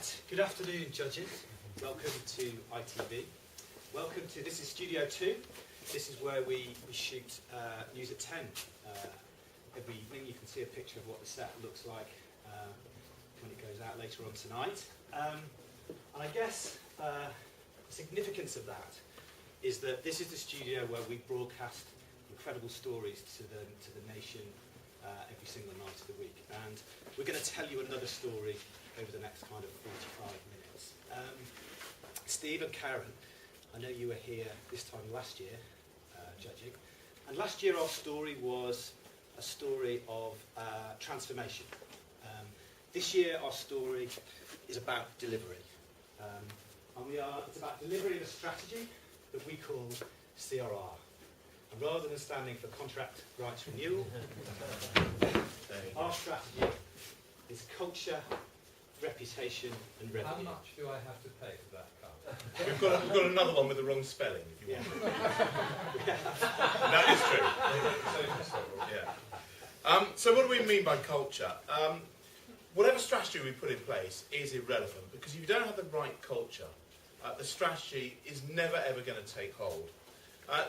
Right, good afternoon judges. Welcome to ITV. Welcome to, this is Studio 2. This is where we shoot News at 10 every evening. You can see a picture of what the set looks like when it goes out later on tonight. And I guess the significance of that is that this is the studio where we broadcast incredible stories to the nation every single night of the week. And we're going to tell you another story over the next kind of 45 minutes. Steve and Karen, I know you were here this time last year judging. And last year our story was a story of transformation. This year our story is about delivery. And it's about delivery of a strategy that we call CRR. And rather than standing for contract rights renewal, our strategy is culture, reputation and revenue. How much do I have to pay for that card? We've got another one with the wrong spelling, if you want. That is true. Yeah. So what do we mean by culture? Whatever strategy we put in place is irrelevant, because if you don't have the right culture, the strategy is never ever going to take hold.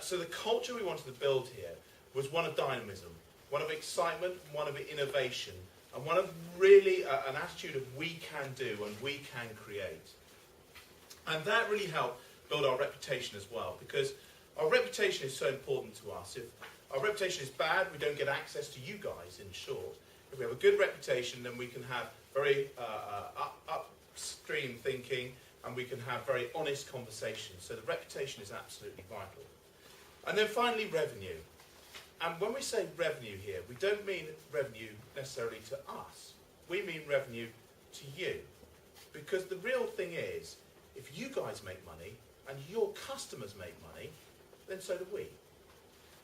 So the culture we wanted to build here was one of dynamism, one of excitement, one of innovation, and one of really an attitude of we can do and we can create. And that really helped build our reputation as well, because our reputation is so important to us. If our reputation is bad, we don't get access to you guys, in short. If we have a good reputation, then we can have very upstream thinking, and we can have very honest conversations. So the reputation is absolutely vital. And then finally, revenue. And when we say revenue here, we don't mean revenue necessarily to us. We mean revenue to you. Because the real thing is, if you guys make money and your customers make money, then so do we.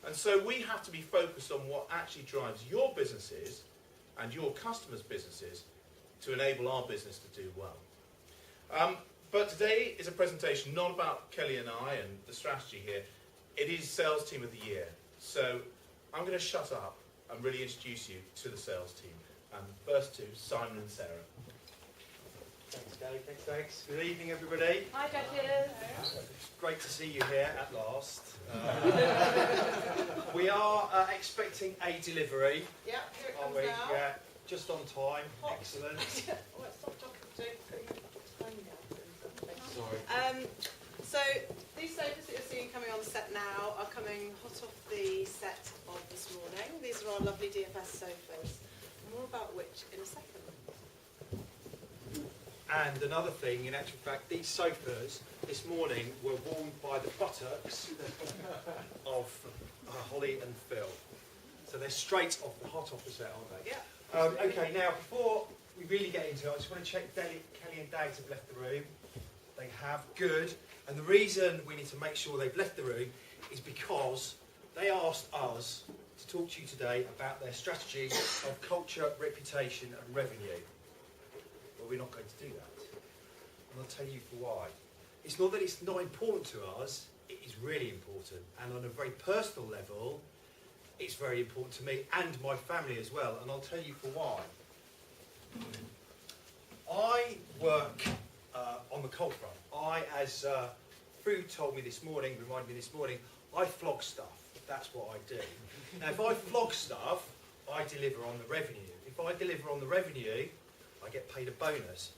And so we have to be focused on what actually drives your businesses and your customers' businesses to enable our business to do well. But today is a presentation not about Kelly and I and the strategy here. It is Sales Team of the Year. So I'm going to shut up and really introduce you to the sales team. First to Simon and Sarah. Thanks, Gary. Thanks. Good evening, everybody. Hi, judges. It's great to see you here at last. We are expecting a delivery. Yeah, here it Are comes we? now. Yeah, just on time. Hot. Excellent. Oh, it's not talking to putting the time down. Sorry. So these sofas that you're seeing coming on the set now are coming hot off the set of this morning. These are our lovely DFS sofas. More about which in a second. And another thing, in actual fact, these sofas this morning were worn by the buttocks of Holly and Phil. So they're straight off the hot off the set, aren't they? Yeah. Okay, now before we really get into it, I just want to check Kelly and Dave have left the room. They have, good. And the reason we need to make sure they've left the room is because they asked us to talk to you today about their strategy of culture, reputation and revenue. But we're not going to do that. And I'll tell you for why. It's not that it's not important to us, it is really important. And on a very personal level, it's very important to me and my family as well. And I'll tell you for why. I work on the cold front. As Food told me this morning, reminded me this morning, I flog stuff. That's what I do. Now, if I flog stuff, I deliver on the revenue. If I deliver on the revenue, I get paid a bonus.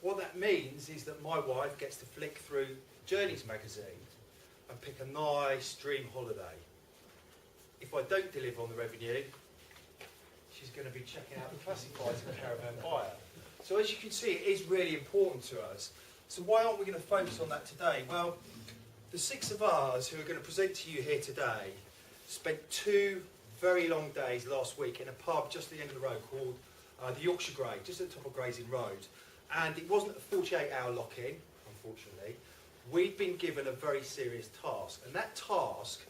What that means is that my wife gets to flick through Journeys magazine and pick a nice dream holiday. If I don't deliver on the revenue, she's going to be checking out the classifieds and caravan buyer. So as you can see, it is really important to us. So why aren't we going to focus on that today? Well, the six of us who are going to present to you here today spent 2 very long days last week in a pub just at the end of the road called the Yorkshire Grey, just at the top of Gray's Inn Road. And it wasn't a 48-hour lock-in, unfortunately. We'd been given a very serious task, and that task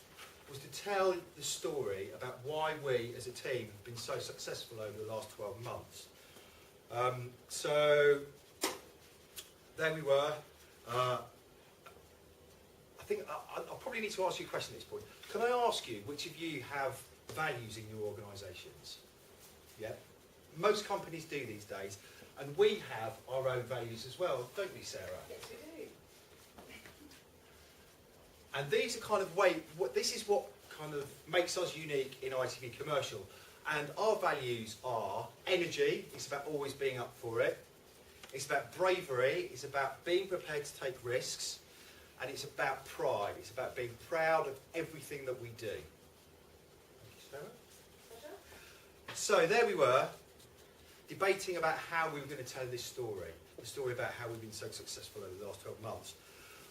was to tell the story about why we as a team have been so successful over the last 12 months. So there we were. I think I'll probably need to ask you a question at this point. Can I ask you which of you have values in your organisations? Yeah. Most companies do these days. And we have our own values as well, don't we, Sarah? Yes, we do. And these are this is what kind of makes us unique in ITV Commercial. And our values are energy, it's about always being up for it. It's about bravery, it's about being prepared to take risks. And it's about pride, it's about being proud of everything that we do. Thank you, Sarah. Pleasure. So there we were, debating about how we were going to tell this story. The story about how we've been so successful over the last 12 months.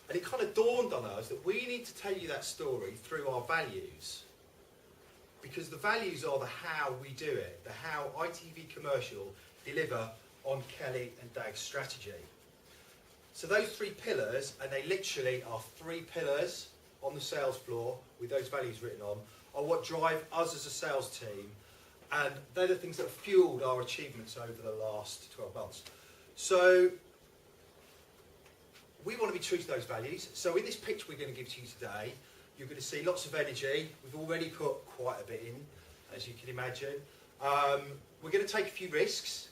And it kind of dawned on us that we need to tell you that story through our values. Because the values are the how we do it, the how ITV Commercial deliver on Kelly and Dag's strategy. So those 3 pillars, and they literally are 3 pillars on the sales floor with those values written on, are what drive us as a sales team, and they're the things that have fueled our achievements over the last 12 months. So we want to be true to those values. So in this pitch we're going to give to you today, you're going to see lots of energy. We've already put quite a bit in, as you can imagine. We're going to take a few risks,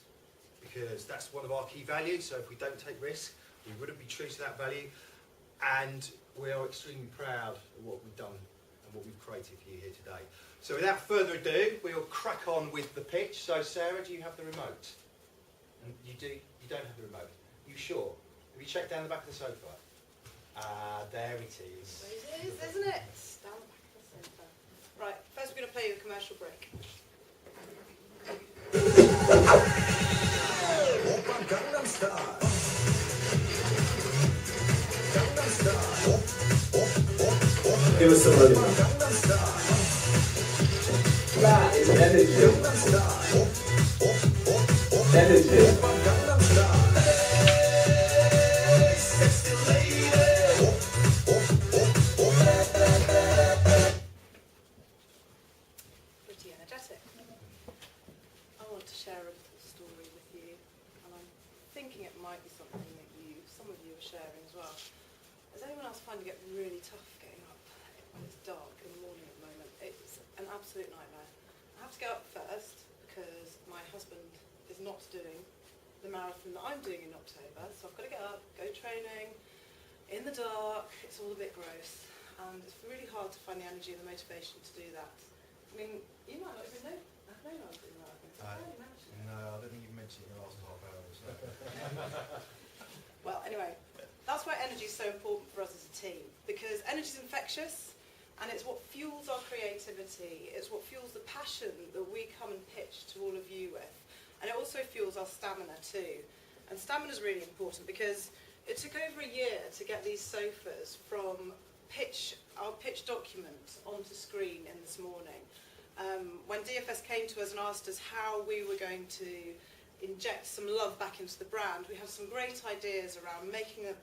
because that's one of our key values. So if we don't take risks, we wouldn't be true to that value. And we are extremely proud of what we've done and what we've created for you here today. So without further ado, we'll crack on with the pitch. So Sarah, do you have the remote? And you do. You don't have the remote. You sure? Have you checked down the back of the sofa? There it is. There it is, isn't it? Down the back of the sofa. Right, first we're going to play you a commercial break. Gangnam Style. Gangnam Style. Give us some money. Gangnam Style. That is energy. Gangnam Style. Energy. Gangnam Style. Hey, sexy lady. Pretty energetic. I want to share a little story with you, and I'm thinking it might be something that some of you are sharing as well. Is anyone else finding it really tough getting up when it's dark in the morning at the moment? It's an absolute nightmare. I have to get up first because my husband is not doing the marathon that I'm doing in October, so I've got to get up, go training, in the dark. It's all a bit gross, and it's really hard to find the energy and the motivation to do that. I mean, you might not even know. I've known I was doing that. No, I don't think you've mentioned it in the last half hour. So. Well, anyway, that's why energy is so important for us as a team, because energy is infectious, and it's what fuels our creativity. It's what fuels the passion that we come and pitch to all of you with. And it also fuels our stamina too. And stamina is really important because it took over a year to get these sofas from our pitch document onto screen in this morning. When DFS came to us and asked us how we were going to inject some love back into the brand, we have some great ideas around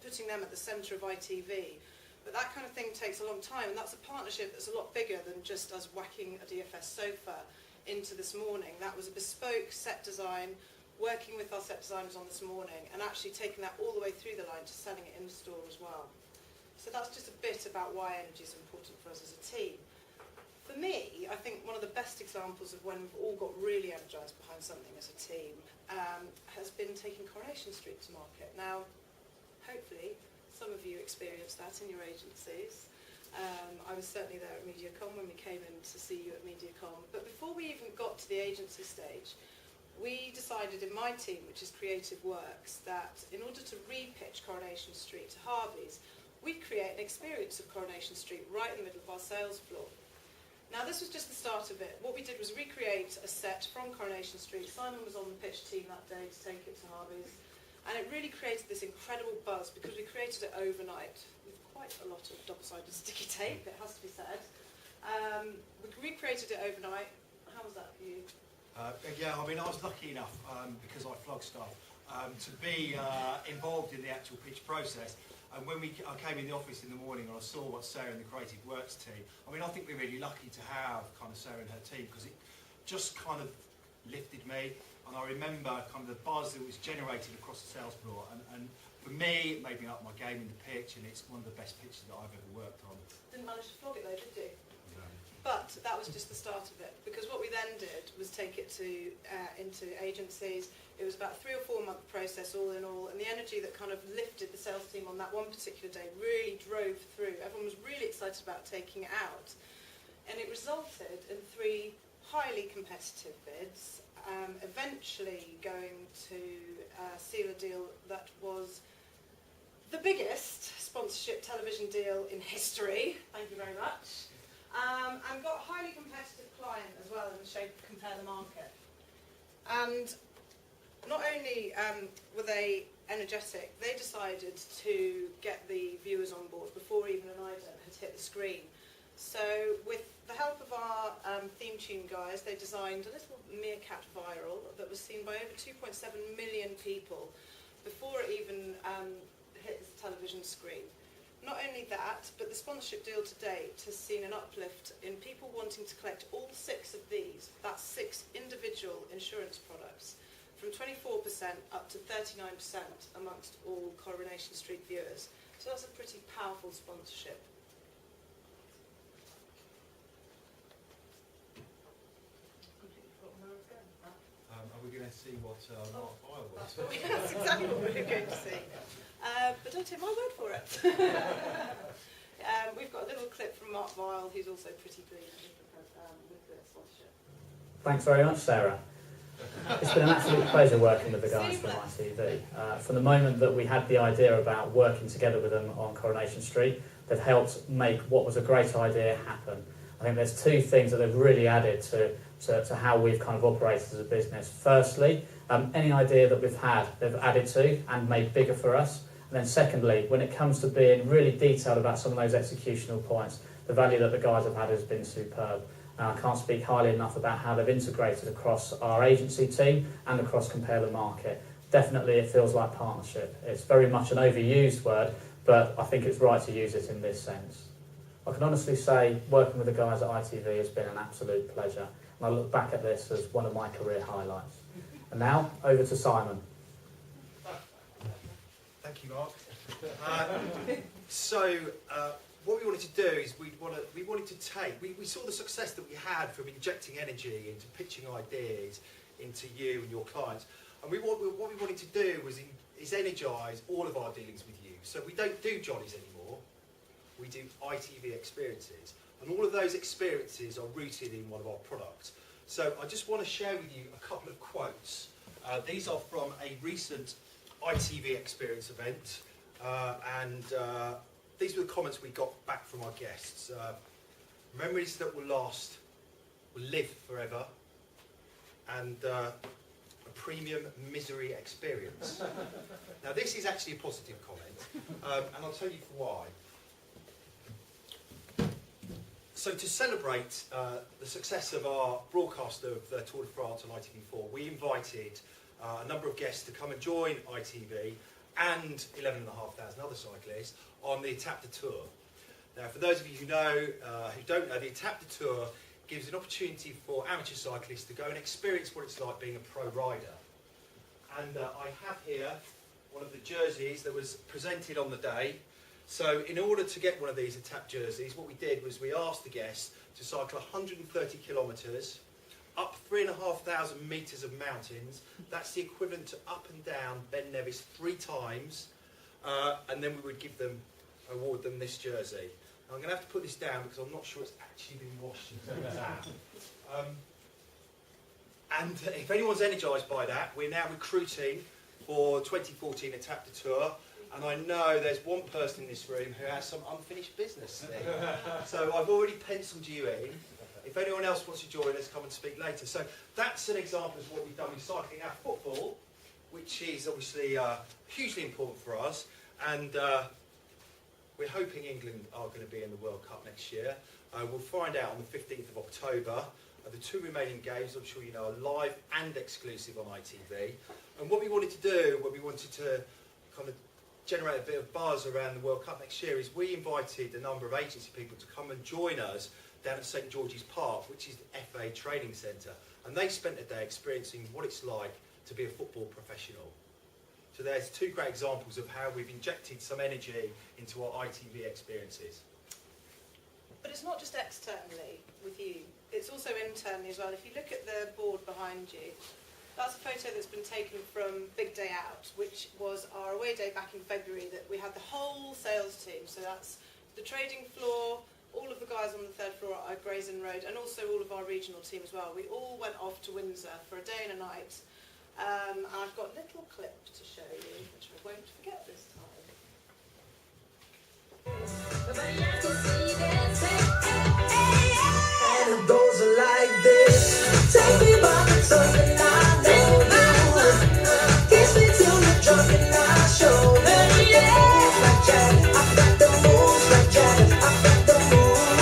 putting them at the centre of ITV. But that kind of thing takes a long time, and that's a partnership that's a lot bigger than just us whacking a DFS sofa into this morning. That was a bespoke set design, working with our set designers on this morning, and actually taking that all the way through the line to selling it in store as well. So that's just a bit about why energy is important for us as a team. For me, I think one of the best examples of when we've all got really energised behind something as a team has been taking Coronation Street to market. Now, hopefully, some of you experienced that in your agencies. I was certainly there at MediaCom when we came in to see you at MediaCom. But before we even got to the agency stage, we decided in my team, which is Creative Works, that in order to re-pitch Coronation Street to Harvey's, we'd create an experience of Coronation Street right in the middle of our sales floor. Now, this was just the start of it. What we did was recreate a set from Coronation Street. Simon was on the pitch team that day to take it to Harvey's. And it really created this incredible buzz because we created it overnight with quite a lot of double-sided sticky tape, it has to be said. We recreated it overnight. How was that for you? Yeah, I mean, I was lucky enough, because I flog stuff, to be involved in the actual pitch process. And when I came in the office in the morning and I saw what Sarah and the Creative Works team, I mean, I think we're really lucky to have kind of Sarah and her team, because it just kind of lifted me. And I remember kind of the buzz that was generated across the sales floor. And for me, it made me up my game in the pitch, and it's one of the best pitches that I've ever worked on. Didn't manage to flog it though, did you? No. But that was just the start of it, because what we then did was take it to into agencies. It was about a 3 or 4 month process all in all, and the energy that kind of lifted the sales team on that one particular day really drove through. Everyone was really excited about taking it out, and it resulted in 3 highly competitive bids, eventually going to seal a deal that was the biggest sponsorship television deal in history. Thank you very much. And got a highly competitive client as well in the shape of Compare the Market. And not only were they energetic, they decided to get the viewers on board before even an ident had hit the screen. So with the help of our theme tune guys, they designed a little meerkat viral that was seen by over 2.7 million people before it even hit the television screen. Not only that, but the sponsorship deal to date has seen an uplift in people wanting to collect all 6 of these, that's 6 individual insurance products, from 24% up to 39% amongst all Coronation Street viewers. So that's a pretty powerful sponsorship. Are we going to see what Mark Vile was? That's exactly what we're going to see. But don't take my word for it. We've got a little clip from Mark Vile, who's also pretty pleased with the sponsorship. Thanks very much, Sarah. It's been an absolute pleasure working with the guys from ITV. From the moment that we had the idea about working together with them on Coronation Street, they've helped make what was a great idea happen. I think there's 2 things that they've really added to how we've kind of operated as a business. Firstly, any idea that we've had, they've added to and made bigger for us. And then secondly, when it comes to being really detailed about some of those executional points, the value that the guys have had has been superb. And I can't speak highly enough about how they've integrated across our agency team and across Compare the Market. Definitely it feels like partnership. It's very much an overused word, but I think it's right to use it in this sense. I can honestly say working with the guys at ITV has been an absolute pleasure. And I look back at this as one of my career highlights. And now, over to Simon. Thank you, Mark. What we wanted to do is we saw the success that we had from injecting energy into pitching ideas into you and your clients, and what we wanted to do is energise all of our dealings with you. So we don't do jollies anymore, we do ITV experiences, and all of those experiences are rooted in one of our products. So I just want to share with you a couple of quotes. These are from a recent ITV experience event, and these were the comments we got back from our guests. Memories that will last, will live forever, and a premium misery experience. Now this is actually a positive comment, and I'll tell you why. So to celebrate the success of our broadcast of the Tour de France on ITV4, we invited a number of guests to come and join ITV and 11,500 other cyclists on the Étape de Tour. Now, for those of you who don't know, the Étape de Tour gives an opportunity for amateur cyclists to go and experience what it's like being a pro rider. And I have here one of the jerseys that was presented on the day. So in order to get one of these Étape jerseys, what we did was we asked the guests to cycle 130 kilometres, up 3,500 metres of mountains. That's the equivalent to up and down Ben Nevis 3 times, and then we would award them this jersey. Now, I'm going to have to put this down because I'm not sure it's actually been washed into the tap. And if anyone's energised by that, we're now recruiting for 2014 Étape de Tour, and I know there's one person in this room who has some unfinished business there. So I've already penciled you in. If anyone else wants to join us, come and speak later. So that's an example of what we've done with cycling. Now football, which is obviously hugely important for us, and we're hoping England are going to be in the World Cup next year. We'll find out on the 15th of October. The 2 remaining games, I'm sure you know, are live and exclusive on ITV. And what we wanted to do, when we wanted to kind of generate a bit of buzz around the World Cup next year, is we invited a number of agency people to come and join us down at St George's Park, which is the FA training centre. And they spent a day experiencing what it's like to be a football professional. So there's 2 great examples of how we've injected some energy into our ITV experiences. But it's not just externally with you, it's also internally as well. If you look at the board behind you, that's a photo that's been taken from Big Day Out, which was our away day back in February, that we had the whole sales team. So that's the trading floor, all of the guys on the third floor at Grayson Road, and also all of our regional team as well. We all went off to Windsor for a day and a night. And I've got a little clip to show you, which I won't forget this time. And it goes like this. Take me by the tongue and I know you. Kiss me till you're drunk and I show you. Moves like Janet, I've got the moves like Janet. I've got the moves like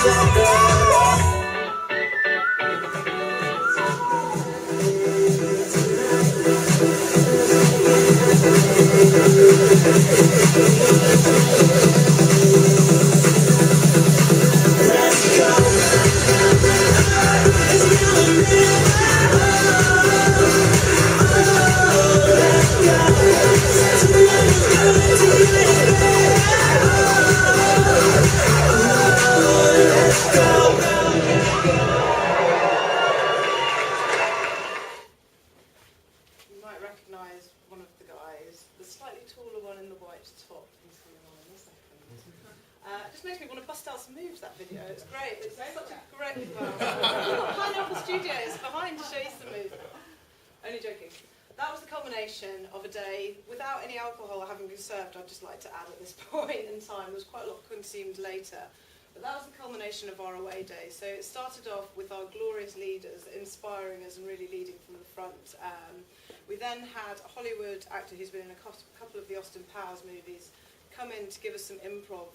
Janet. You might recognise one of the guys, the slightly taller one in the white top. He's coming on in a second. It just makes me want to bust out some moves, that video. It's great. It's such a great... Pineapple Studios behind to show you some moves. Only joking. That was the culmination of a day without any alcohol having been served, I'd just like to add at this point in time. There was quite a lot consumed later. But that was the culmination of our away day. So it started off with our glorious leaders inspiring us and really leading from the front. We then had a Hollywood actor who's been in a couple of the Austin Powers movies come in to give us some improv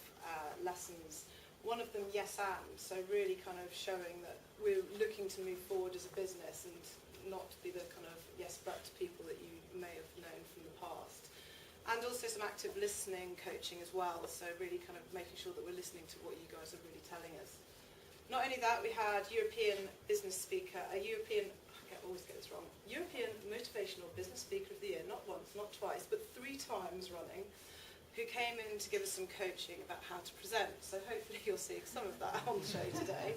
lessons. One of them, yes and, so really kind of showing that we're looking to move forward as a business and not be the kind of yes but people that you may have known from the past. And also some active listening coaching as well, so really kind of making sure that we're listening to what you guys are really telling us. Not only that, we had European business speaker, European Motivational Business Speaker of the Year, not once, not twice, but 3 times running, who came in to give us some coaching about how to present. So hopefully you'll see some of that on the show today.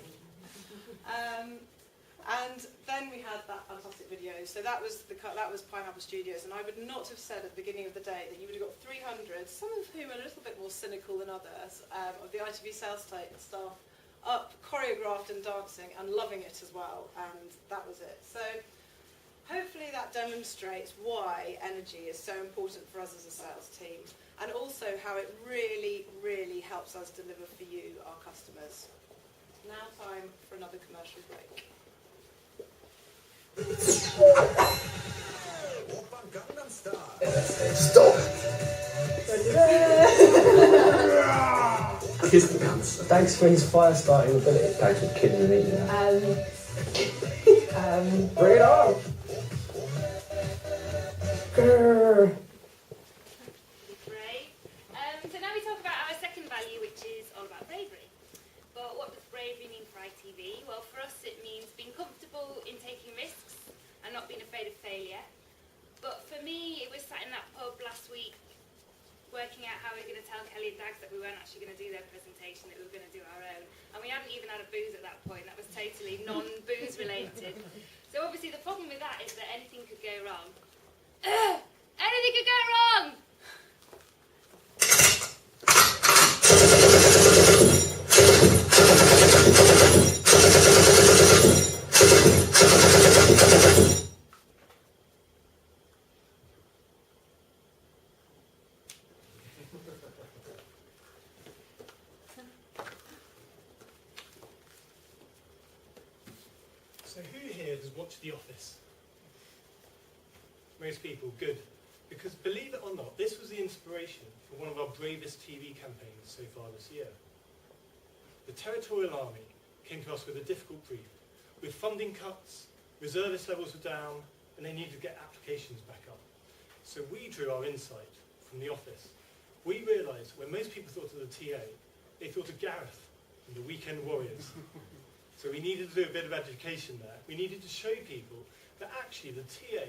And then we had that fantastic video. So that was Pineapple Studios, and I would not have said at the beginning of the day that you would have got 300, some of whom are a little bit more cynical than others, of the ITV sales staff up, choreographed and dancing and loving it as well. And that was it. So hopefully that demonstrates why energy is so important for us as a sales team, and also how it really, really helps us deliver for you, our customers. Now time for another commercial break. Stop. Thanks for his fire starting ability. Thanks for kidding me. Bring it on. Grrr. Brave. So now we talk about our second value, which is all about bravery. But what does bravery mean for ITV? Well, for us it means being comfortable in taking risks and not being afraid of failure. But for me, it was sat in that pub last week, working out how we were going to tell Kelly and Dags that we weren't actually going to do their presentation, that we were going to do our own. And we hadn't even had a booze at that point. That was totally non-booze related. So obviously the problem with that is that anything could go wrong. Anything could go wrong! So who here has watched The Office? Most people, good. Because believe it or not, this was the inspiration for one of our bravest TV campaigns so far this year. The Territorial Army came to us with a difficult brief. With funding cuts, reservist levels were down, and they needed to get applications back up. So we drew our insight from The Office. We realised when most people thought of the TA, they thought of Gareth and the Weekend Warriors. So we needed to do a bit of education there. We needed to show people that actually the TA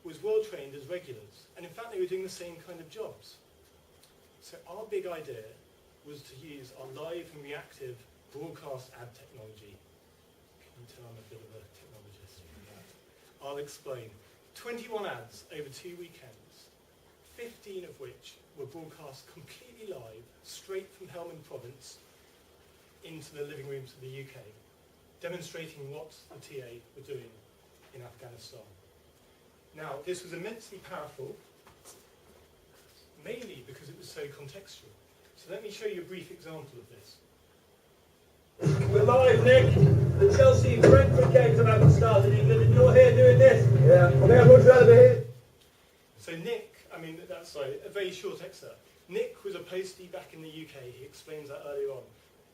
was well trained as regulars, and in fact they were doing the same kind of jobs. So our big idea was to use our live and reactive broadcast ad technology. Can you tell I'm a bit of a technologist with that? I'll explain. 21 ads over 2 weekends, 15 of which were broadcast completely live, straight from Helmand Province into the living rooms of the UK, demonstrating what the TA were doing in Afghanistan. Now, this was immensely powerful, mainly because it was so contextual. So let me show you a brief example of this. We're live, Nick. The Chelsea-Brentford game's about to start in England, and you're here doing this. Yeah, I think I'd much rather be here. So Nick, a very short excerpt. Nick was a postie back in the UK. He explains that earlier on.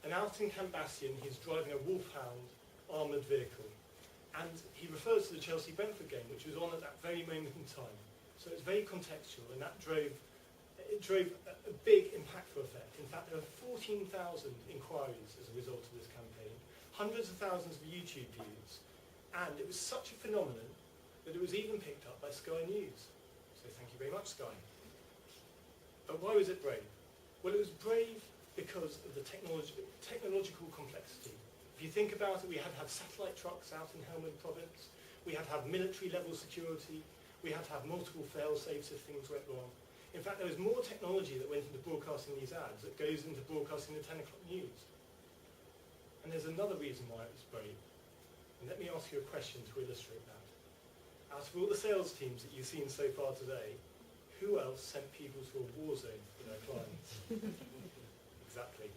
And out in Camp Bastion, he's driving a Wolfhound armoured vehicle. And he refers to the Chelsea-Brentford game, which was on at that very moment in time. So it's very contextual, and that drove a big impactful effect. In fact, there were 14,000 inquiries as a result of this campaign, hundreds of thousands of YouTube views, and it was such a phenomenon that it was even picked up by Sky News. So thank you very much, Sky. But why was it brave? Well, it was brave because of the technological complexity. If you think about it, we had to have satellite trucks out in Helmand Province, we had to have military-level security, we had to have multiple fail-safes if things went wrong. In fact, there was more technology that went into broadcasting these ads that goes into broadcasting the 10 o'clock news. And there's another reason why it was brave. And let me ask you a question to illustrate that. Out of all the sales teams that you've seen so far today, who else sent people to a war zone for their clients? Exactly.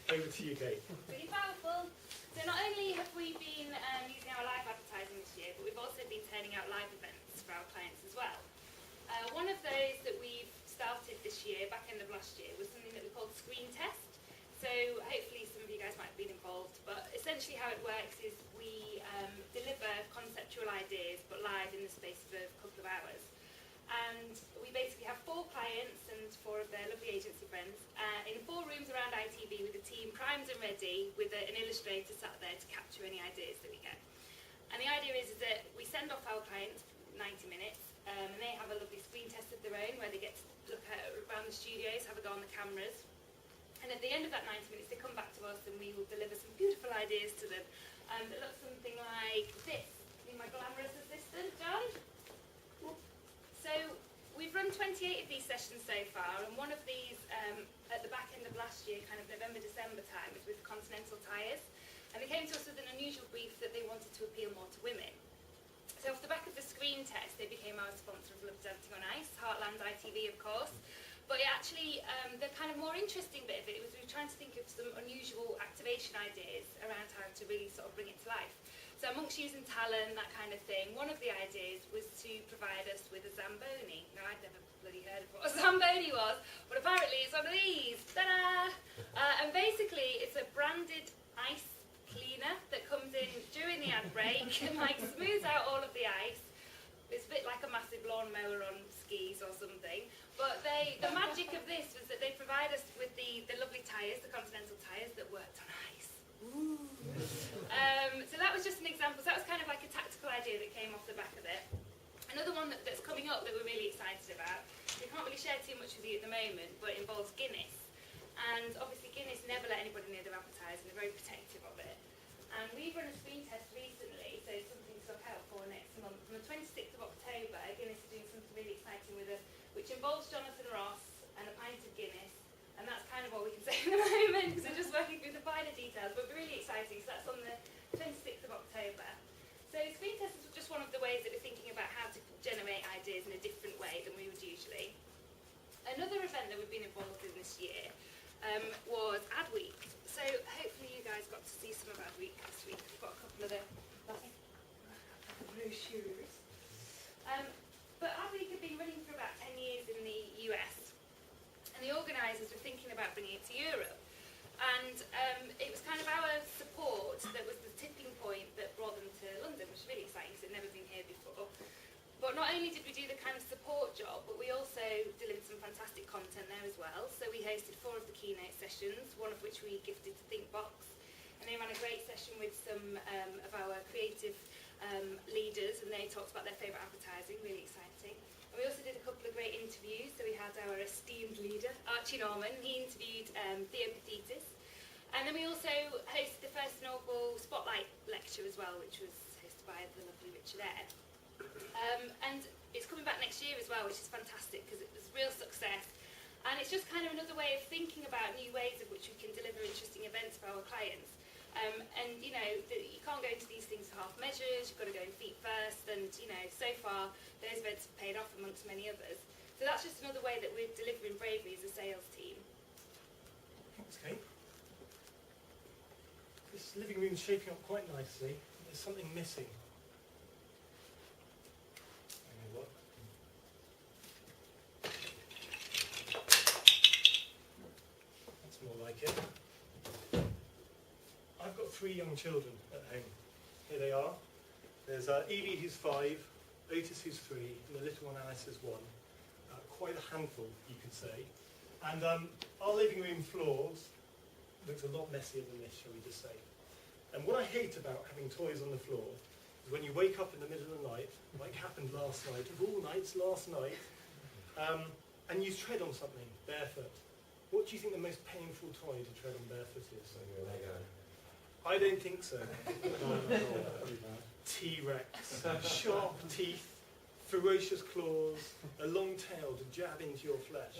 Over to you, Kate. Pretty powerful. So not only have we been using our live advertising this year, but we've also been turning out live events for our clients as well. One of those that we've started this year, back end of last year, was something that we called Screen Test. So hopefully some of you guys might have been involved, but essentially how it works is we deliver conceptual ideas, but live in the space of a couple of hours. And we basically have 4 clients and 4 of their lovely agency friends in 4 rooms around ITV with a team primed and ready with an illustrator sat there to capture any ideas that we get. And the idea is that we send off our clients 90 minutes and they have a lovely screen test of their own where they get to look around the studios, have a go on the cameras. And at the end of that 90 minutes, they come back to us and we will deliver some beautiful ideas to them. That look something like this. Need my glamorous assistant, John? So we've run 28 of these sessions so far, and one of these at the back end of last year, kind of November, December time, was with Continental Tires. And they came to us with an unusual brief that they wanted to appeal more to women. So off the back of the screen test, they became our sponsor of Love Dancing on Ice, Heartland ITV, of course. But it actually, the kind of more interesting bit of it was we were trying to think of some unusual activation ideas around how to really sort of bring it to life. So amongst using talent, that kind of thing, one of the ideas was to provide us with a Zamboni. Now, I'd never bloody heard of what a Zamboni was, but apparently it's one of these. Ta-da! And basically, it's a branded ice cleaner that comes in during the ad break and like smooths out all of the ice. It's a bit like a massive lawnmower on skis or something. But the magic of this was that they provide us with the lovely tyres, the Continental tyres that worked on ice. Ooh. So that was just an example. So that was kind of like a tactical idea that came off the back of it. Another one that's coming up that we're really excited about, we can't really share too much with you at the moment, but it involves Guinness. And obviously Guinness never let anybody near their advertising, they're very protective of it. And we've run a screen test recently, so something to look out for next month. On the 26th of October, Guinness is doing something really exciting with us, which involves Jonathan Ross and a pint of Guinness. And that's kind of all we can say at the moment, because we're just working through the finer details, but really exciting. So that's on the 26th of October. So screen test is just one of the ways that we're thinking about how to generate ideas in a different way than we would usually. Another event that we've been involved in this year was Ad Week. So hopefully you guys got to see some of Ad Week this week. We've got a couple of the brochures. But Ad Week had been running for about 10 years in the US. And the organisers were thinking about bringing it to Europe. And it was kind of our support that was the tipping point that brought them to London, which is really exciting because they'd never been here before. But not only did we do the kind of support job, but we also delivered some fantastic content there as well. So we hosted 4 of the keynote sessions, one of which we gifted to Thinkbox. And they ran a great session with some of our creative leaders, and they talked about their favourite advertising, really exciting. And And we also did a couple of great interviews. So we had our esteemed leader, Archie Norman. He interviewed Theo Petitis. And then we also hosted the first inaugural Spotlight lecture as well, which was hosted by the lovely Richard Eyre. And it's coming back next year as well, which is fantastic because it was real success. And it's just kind of another way of thinking about new ways of which we can deliver interesting events for our clients. And you know, you can't go into these things half measures, you've got to go in feet first, and you know, so far those events have paid off amongst many others. So that's just another way that we're delivering bravery as a sales team. Thanks, Kate. This living room's shaping up quite nicely. There's something missing. I know what. That's more like it. I've got 3 young children at home. Here they are. There's Evie, who's 5, Otis, who's 3, and the little one, Alice, is 1. Quite a handful, you could say. And our living room floors looks a lot messier than this, shall we just say. And what I hate about having toys on the floor is when you wake up in the middle of the night, like happened last night, of all nights, last night, and you tread on something barefoot. What do you think the most painful toy to tread on barefoot is? Lego. I don't think so. T-Rex, sharp teeth, ferocious claws, a long tail to jab into your flesh.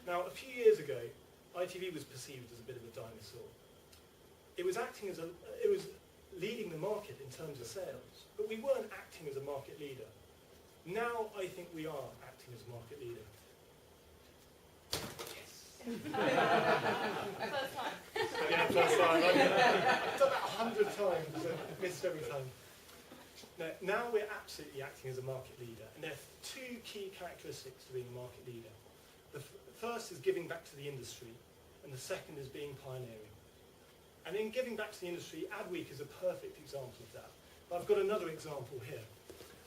Now, a few years ago, ITV was perceived as a bit of a dinosaur. It was leading the market in terms of sales, but we weren't acting as a market leader. Now I think we are acting as a market leader. First time. Yeah, first time. I've done that 100 times, so I've missed every time. Now we're absolutely acting as a market leader, and there are 2 key characteristics to being a market leader. The first is giving back to the industry, and the second is being pioneering. And in giving back to the industry, Adweek is a perfect example of that. But I've got another example here.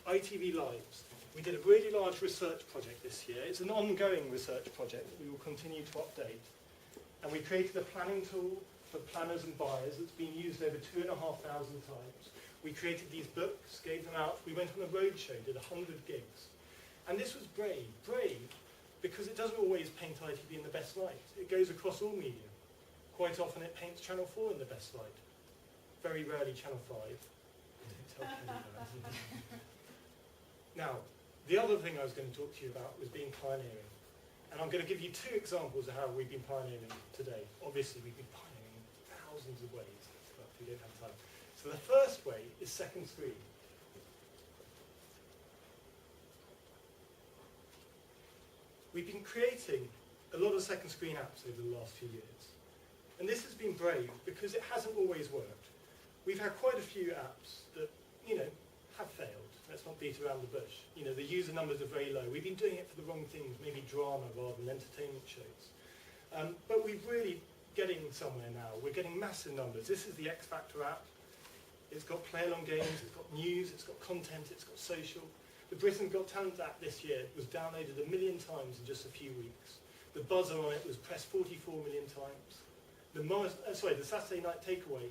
ITV Lives. We did a really large research project this year. It's an ongoing research project that we will continue to update. And we created a planning tool for planners and buyers that's been used over 2,500 times. We created these books, gave them out. We went on a roadshow, did 100 gigs. And this was brave. Brave because it doesn't always paint ITV in the best light. It goes across all media. Quite often it paints Channel 4 in the best light. Very rarely Channel 5. Don't tell Kenny that. Now, the other thing I was going to talk to you about was being pioneering. And I'm going to give you 2 examples of how we've been pioneering today. Obviously, we've been pioneering in thousands of ways, but we don't have time. So the first way is second screen. We've been creating a lot of second screen apps over the last few years. And this has been brave because it hasn't always worked. We've had quite a few apps that, you know, have failed. Let's not beat around the bush. You know, the user numbers are very low. We've been doing it for the wrong things, maybe drama rather than entertainment shows. But we're really getting somewhere now. We're getting massive numbers. This is the X Factor app. It's got play-along games, it's got news, it's got content, it's got social. The Britain's Got Talent app this year was downloaded 1 million times in just a few weeks. The buzzer on it was pressed 44 million times. The Saturday Night Takeaway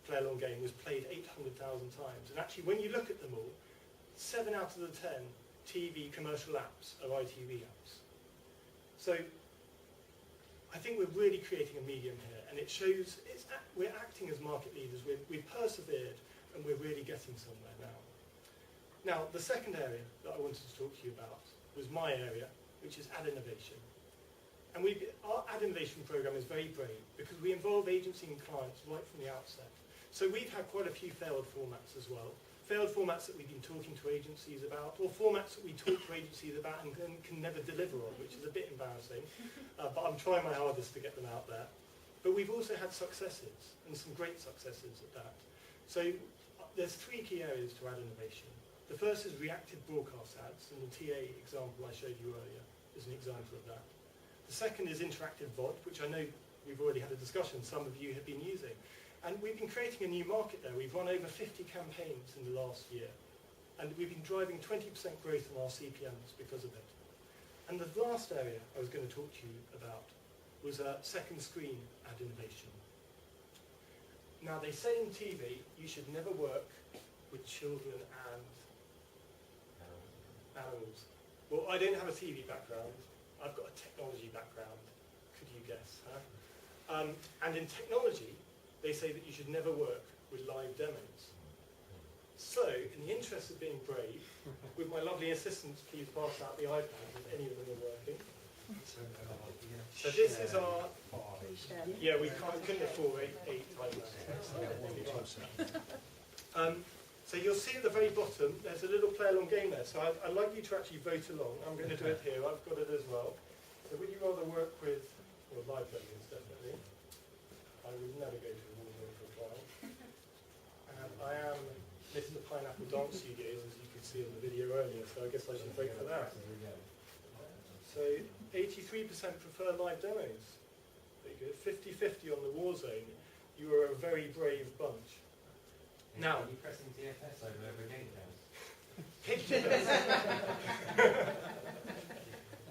play-along game was played 800,000 times. And actually, when you look at them all, 7 out of the 10 TV commercial apps are ITV apps. So I think we're really creating a medium here, and it shows we're acting as market leaders. We've persevered, and we're really getting somewhere now. Now, the second area that I wanted to talk to you about was my area, which is ad innovation. And our ad innovation program is very brave because we involve agency and clients right from the outset. So we've had quite a few failed formats as well. Failed formats that we've been talking to agencies about, or formats that we talk to agencies about and can never deliver on, which is a bit embarrassing. But I'm trying my hardest to get them out there. But we've also had successes, and some great successes at that. So there's 3 key areas to ad innovation. The first is reactive broadcast ads, and the TA example I showed you earlier is an example of that. The second is interactive VOD, which I know we've already had a discussion, some of you have been using. And we've been creating a new market there. We've run over 50 campaigns in the last year. And we've been driving 20% growth in our CPMs because of it. And the last area I was going to talk to you about was second screen ad innovation. Now, they say in TV you should never work with children and animals. Well, I don't have a TV background. I've got a technology background. Could you guess? Huh? And in technology, they say that you should never work with live demos. So, in the interest of being brave, with my lovely assistants, please pass out the iPad if any of them are working. So this is our... Yeah, we couldn't afford eight iPads. So you'll see at the very bottom, there's a little play-along game there. So I'd like you to actually vote along. I'm going to do it here. I've got it as well. So would you rather work with... Well, live demos, definitely. I would never go to a war zone for a trial. And I am Mr. Pineapple Dance Studios, as you could see in the video earlier, so I guess I should vote for that. So 83% prefer live demos. Very good. 50-50 on the war zone. You are a very brave bunch. Now, Are you pressing DFS over and over again, picture this.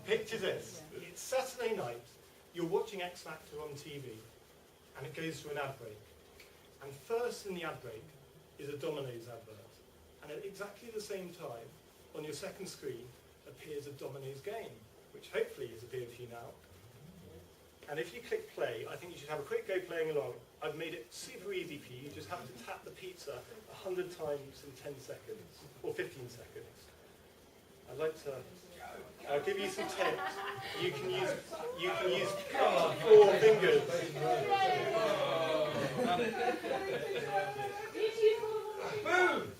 Picture this. It's Saturday night. You're watching X Factor on TV, and it goes to an ad break. And first in the ad break is a Domino's advert. And at exactly the same time, on your second screen, appears a Domino's game, which hopefully has appeared for you now. And if you click play, I think you should have a quick go playing along. I've made it super easy for you. You just have to tap the pizza 100 times in 10 seconds, or 15 seconds. I'd like to... I'll give you some tips. You can use 4 fingers. Boom!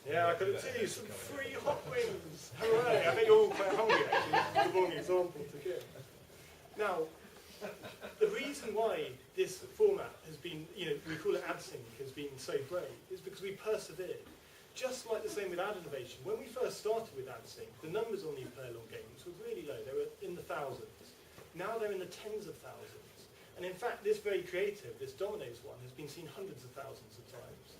Yeah, I could tell you some free hot wings. Hooray! I bet you're all quite hungry, actually. It's the wrong example to give. Now, the reason why this format has been, we call it ad sync, has been so great, is because we persevered. Just like the same with ad innovation. When we first started with ad sync, the numbers on these play-along games were really low. They were in the thousands. Now they're in the tens of thousands. And in fact, this very creative, this Domino's one, has been seen hundreds of thousands of times.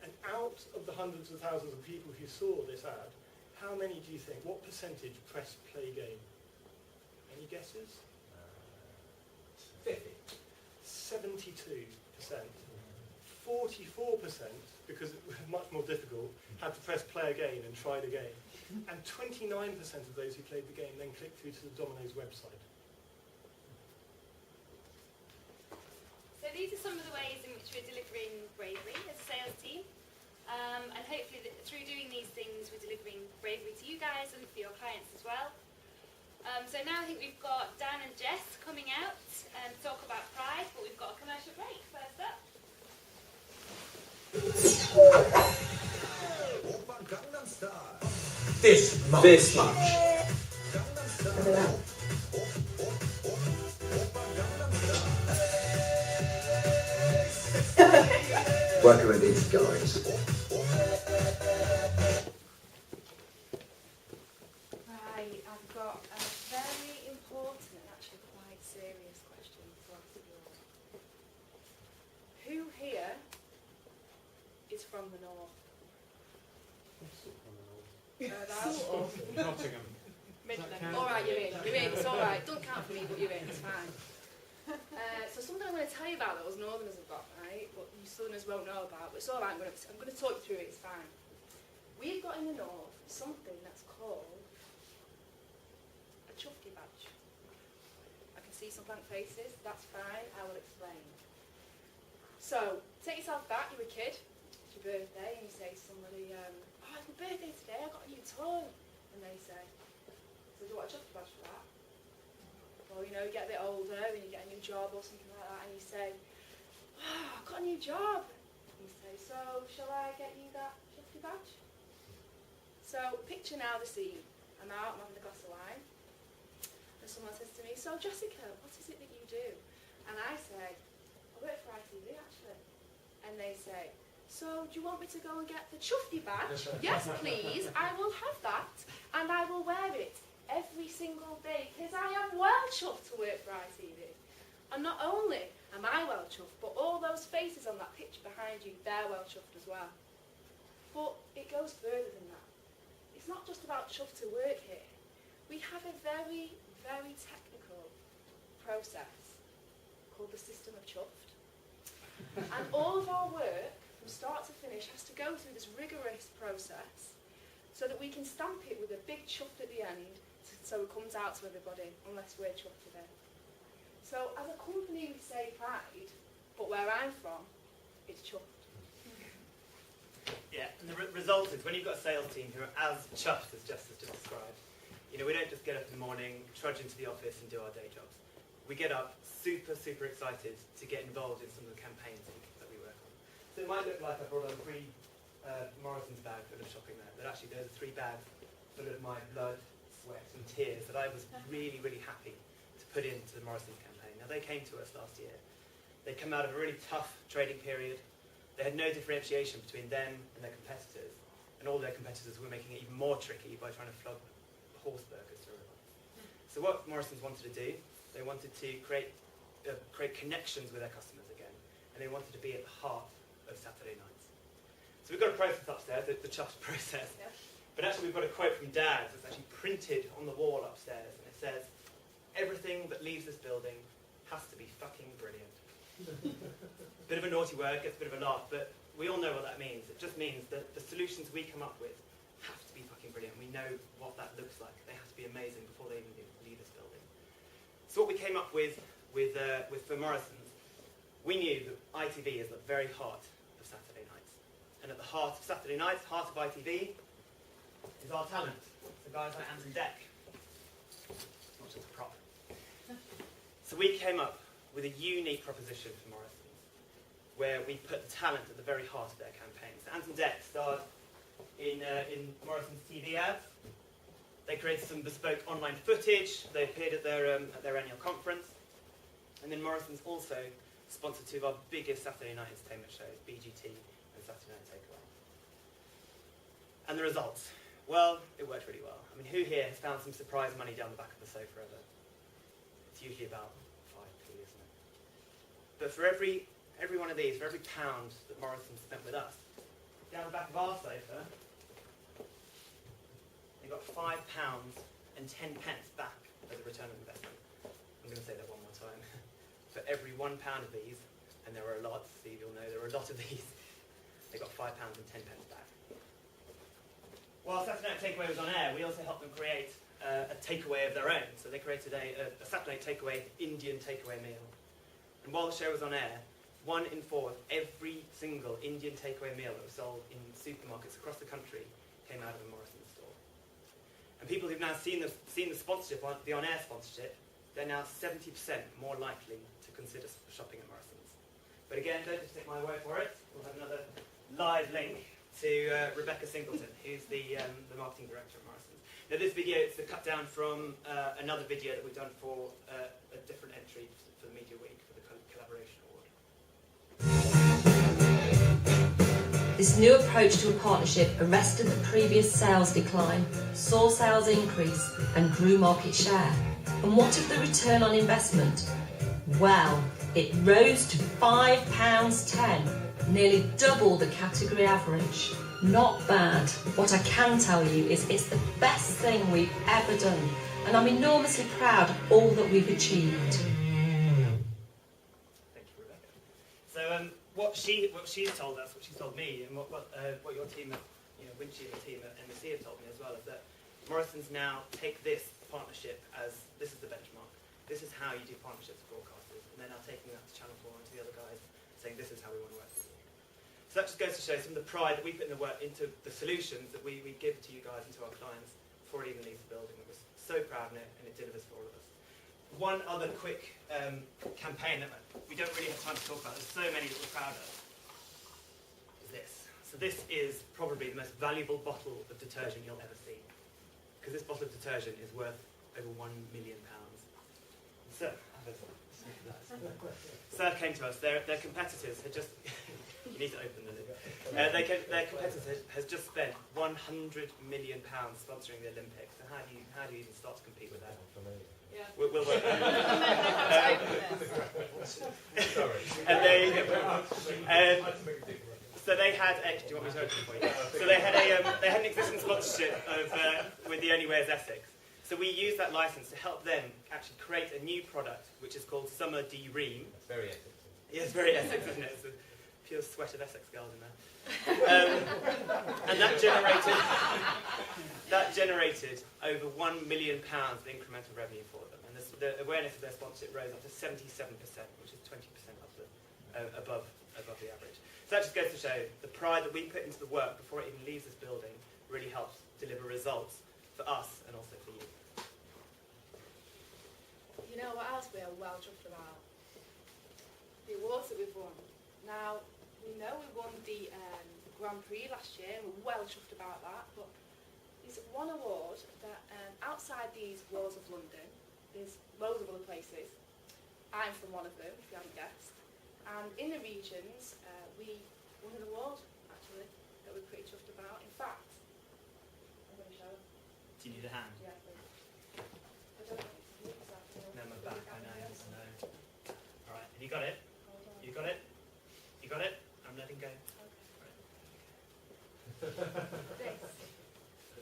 And out of the hundreds of thousands of people who saw this ad, how many do you think, what percentage pressed play game? Any guesses? 50. 72%. 44%, because it was much more difficult, had to press play again and try it again. And 29% of those who played the game then clicked through to the Domino's website. So these are some of the ways in which we're delivering bravery as a sales team. And hopefully through doing these things, we're delivering bravery to you guys and for your clients as well. So now I think we've got Dan and Jess coming out to talk about pride, but we've got a commercial break first up. This much. Working with these guys. Right, I've got a very important and actually quite serious question to ask you all. Who here is from the north? Nottingham. Midland. All right, you're in. It's all right. Don't count for me, but you're in. It's fine. So something I'm going to tell you about that us northerners have got, right? But you southerners won't know about. But it's all right. I'm going to talk you through it. It's fine. We've got in the north something that's called a chufty badge. I can see some blank faces. That's fine. I will explain. So take yourself back. You're a kid. It's your birthday, and you say to somebody, "Oh, it's my birthday today. I got a new toy." And they say, "So do you want a chufty badge for that?" Or, you get a bit older and you get a new job or something like that, and you say, "Oh, I've got a new job." And you say, "So, shall I get you that chufty badge?" So, picture now the scene. I'm out, I'm having a glass of wine, and someone says to me, "So, Jessica, what is it that you do?" And I say, "I work for ITV, actually." And they say, "So, do you want me to go and get the chufty badge?" "Yes, please, I will have that, and I will wear it every single day, because I am well chuffed to work for ITV. And not only am I well chuffed, but all those faces on that picture behind you, they're well chuffed as well." But it goes further than that. It's not just about chuffed to work here. We have a very, very technical process called the system of chuffed. And all of our work, from start to finish, has to go through this rigorous process so that we can stamp it with a big chuff at the end, so it comes out to everybody, unless we're chuffed with it. So as a company, we say pride, but where I'm from, it's chuffed. Yeah, and the result is when you've got a sales team who are as chuffed as Jess has just described, you know, we don't just get up in the morning, trudge into the office and do our day jobs. We get up super, super excited to get involved in some of the campaigns that we work on. So it might look like I brought on 3 Morrison's bags full of shopping there, but actually those are 3 bags full of my blood, sweat and tears that I was really, really happy to put into the Morrison's campaign. Now they came to us last year. They'd come out of a really tough trading period. They had no differentiation between them and their competitors, and all their competitors were making it even more tricky by trying to flog horse burgers through it. So what Morrison's wanted to do, they wanted to create connections with their customers again, and they wanted to be at the heart of Saturday nights. So we've got a process upstairs, the chuffed process, but actually we've got a quote from Dad that's actually printed on the wall upstairs, and it says, "Everything that leaves this building has to be fucking brilliant." Bit of a naughty word, gets a bit of a laugh, but we all know what that means. It just means that the solutions we come up with have to be fucking brilliant. We know what that looks like. They have to be amazing before they even leave this building. So what we came up with for Morrison's, we knew that ITV is the very heart of Saturday nights. And at the heart of Saturday nights, heart of ITV, is our talent. So guys like Anton Deck. It's not just a prop. So we came up with a unique proposition for Morrison's, where we put the talent at the very heart of their campaign. So Anton Deck starred in Morrison's TV ads. They created some bespoke online footage. They appeared at their annual conference. And then Morrison's also sponsored 2 of our biggest Saturday night entertainment shows, BGT and Saturday Night Takeaway. And the results? Well, it worked really well. I mean, who here has found some surprise money down the back of the sofa ever? It's usually about 5p, isn't it? But for every one of these, for every pound that Morrison spent with us, down the back of our sofa, they got £5 and 10 pence back as a return on investment. I'm going to say that one more time. For every £1 of these, and there were a lot, Steve, you'll know there were a lot of these, they got £5 and 10 pence back. While Saturday Night Takeaway was on air, we also helped them create a takeaway of their own. So they created a Saturday Night Takeaway Indian takeaway meal. And while the show was on air, 1 in 4 of every single Indian takeaway meal that was sold in supermarkets across the country came out of a Morrison's store. And people who've now seen the sponsorship, the on-air sponsorship, they're now 70% more likely to consider shopping at Morrison's. But again, don't just take my word for it. We'll have another live link to Rebecca Singleton, who's the marketing director at Morrison's. Now this video is a cut down from another video that we've done for a different entry for the Media Week for the Collaboration Award. This new approach to a partnership arrested the previous sales decline, saw sales increase and grew market share. And what of the return on investment? Well, it rose to £5.10, nearly double the category average. Not bad. What I can tell you is it's the best thing we've ever done, and I'm enormously proud of all that we've achieved. Thank you, Rebecca. So what she's told us, what she's told me, and what your team at Winchy and the team at NBC have told me as well, is that Morrison's now take this partnership as this is the benchmark. This is how you do partnerships with broadcasters, and they're now taking that to Channel 4 and to the other guys, saying this is how we want to work with you. So that just goes to show some of the pride that we put in the work into the solutions that we give to you guys and to our clients before it even leaves the building. We're so proud of it, and it delivers for all of us. One other quick campaign that we don't really have time to talk about, there's so many that we're proud of, is this. So this is probably the most valuable bottle of detergent you'll ever see, because this bottle of detergent is worth over £1 million. So, Sir came to us. Their competitors had just... you need to open the lid. Their competitors has just spent £100 million sponsoring the Olympics. So how do you even start to compete with that? Yeah. We'll work on it. So they had. Do you want me to open it for you? So they had an existing sponsorship with the Only Way is Essex. So we used that license to help them actually create a new product, which is called Summer D Ream. That's very Essex. Yeah, it's very Essex, isn't it? It's a pure sweat of Essex girls in there. And that generated over £1 million of incremental revenue for them. And the awareness of their sponsorship rose up to 77%, which is 20% above the average. So that just goes to show the pride that we put into the work before it even leaves this building really helps deliver results for us and also for you. You know what else we are well chuffed about? The awards that we've won. Now, we know we won the Grand Prix last year, and we're well chuffed about that, but there's one award that outside these walls of London, there's loads of other places. I'm from one of them, if you haven't guessed. And in the regions, we won an award, actually, that we're pretty chuffed about. In fact, I'm going to show it. Do you need a hand? Yeah, please. I don't know if it's exactly. No, my back, I know. Alright, have you got it? You got it? You got it? I'm letting go. This